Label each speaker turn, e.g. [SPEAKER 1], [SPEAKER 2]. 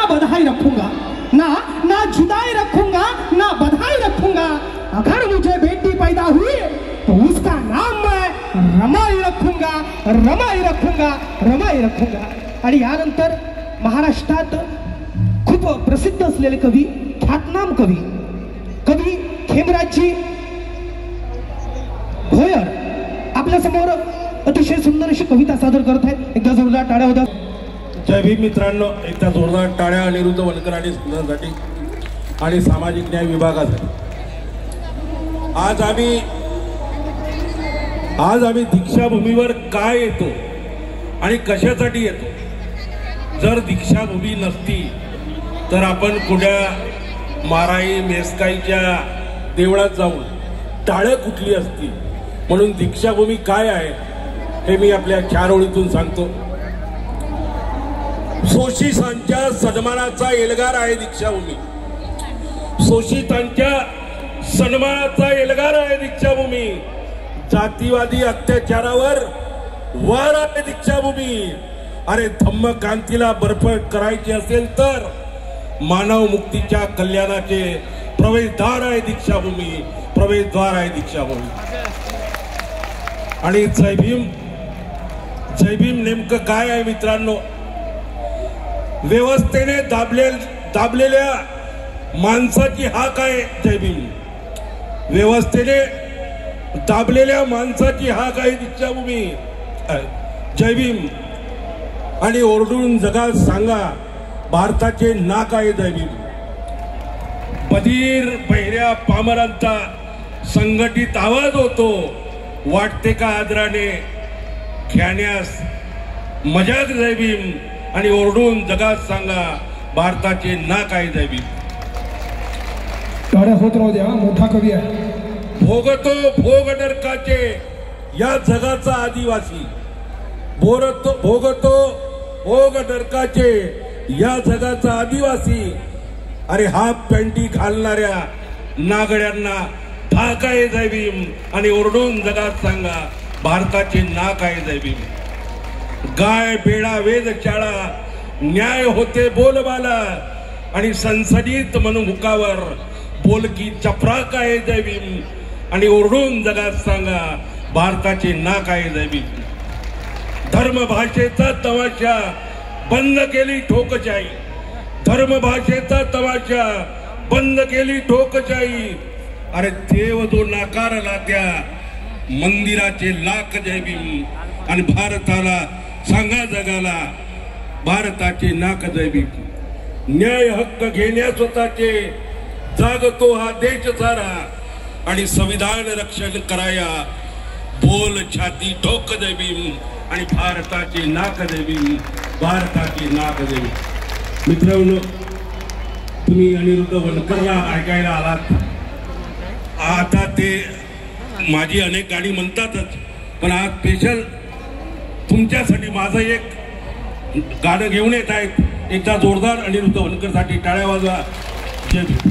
[SPEAKER 1] बधाई रखूंगा, ना ना जुदाई रखूंगा, ना बधाई रखूंगा। अगर मुझे बेटी पैदा हुई तो उसका नाम मैं रमाई रखूंगा, रमाई रखूंगा, रमाई रखूंगा। आणि यानंतर महाराष्ट्रात खूप प्रसिद्ध असलेले कवी, ख्यातनाम कवी खेमराजजी भोयर आपल्या समोर अतिशय सुंदर अशी कविता सादर करत आहेत। एकदा जोरदार टाळ्या होत्या।
[SPEAKER 2] जय भीम मित्रांनो, एकदा जोरदार टाळ्या अनिरुद्ध वनकर आणि सुंदरसाठी आणि सामाजिक न्याय विभागासाठी। आज आम्ही दीक्षाभूमीवर काय येतो आणि कशासाठी येतो? जर दीक्षाभूमी नसती तर आपण कुड्या माराई मेसकाईच्या देवळात जाऊन टाळ्या कुठली असती। म्हणून दीक्षाभूमी काय आहे हे मी आपल्या 4 ओळीतून सांगतो। शोषितांच्या सन्मानाचा एल्गार आहे दीक्षाभूमी, शोषितांच्या सन्मानाचा एल्गार आहे दीक्षाभूमी। जातीवादी अत्याचारावर वार आहे दीक्षाभूमी। अरे धम्म क्रांतीला बरफट करायची असेल तर मानव मुक्तीच्या कल्याणाचे प्रवेशद्वार आहे दीक्षाभूमी, प्रवेशद्वार आहे दीक्षाभूमी। आणि जय भीम नेमकं काय आहे मित्रांनो? व्यवस्थेने दाबलेल्या माणसाची हाक आहे जय भीम। व्यवस्थेने दाबलेल्या माणसाची हाक आहे दीक्षाभूमी, जय भीम। आणि ओरडून जगात सांगा भारताचे नाक आहे जय भीम। बधीर बहिऱ्या पामरांचा संघटित आवाज होतो, वाटते का आदराने खेळण्यास मजाक जय भीम। आणि ओरडून जगात सांगा भारताचे नाक आहे जय भीम।
[SPEAKER 3] टाळ्या होत राहू द्या, मोठा कवी आहे।
[SPEAKER 2] भोगतो भोग नरकाचे या जगाचा आदिवासी, भोगतो भोग नरकाचे या जगाचा आदिवासी। अरे हाफ पॅन्टी घालणाऱ्या नागड्यांना ठाक आहे जय भीम। आणि ओरडून जगात सांगा भारताचे नाक आहे जय भीम। गाय बेडा वेधशाळा न्याय होते बोलबाला, आणि संसदीत मनमुखावर बोलकी चपराक आहे जय भीम। आणि ओरडून जगात सांगा भारताचे नाक आहे जय भीम। धर्म भाषेचा तमाशा बंद केली ठोकशाही, धर्म भाषेचा तमाशा बंद केली ठोकशाही। अरे देव जो नाकारला त्या मंदिराचे लाख जय भीम। आणि भारताला सांगा जगाला भारताचे नाक जय भीम। न्याय हक्क घेण्या स्वतःचे जागतो हा देश सारा, आणि संविधान रक्षण कराया बोल छाती ठोक जय भीम। आणि भारताचे नाक जय भीम, भारताचे नाक जय भीम। मित्रांनो, तुम्ही अनिरुद्ध वनकरला ऐकायला आलात। आता ते माझी अनेक गाणी म्हणतातच, पण आज स्पेशल तुमच्यासाठी माझं एक गाणं घेऊन येत आहेत। एकदा जोरदार अनिरुद्ध वनकर साठी टाळ्या वाजवा। जय भीम।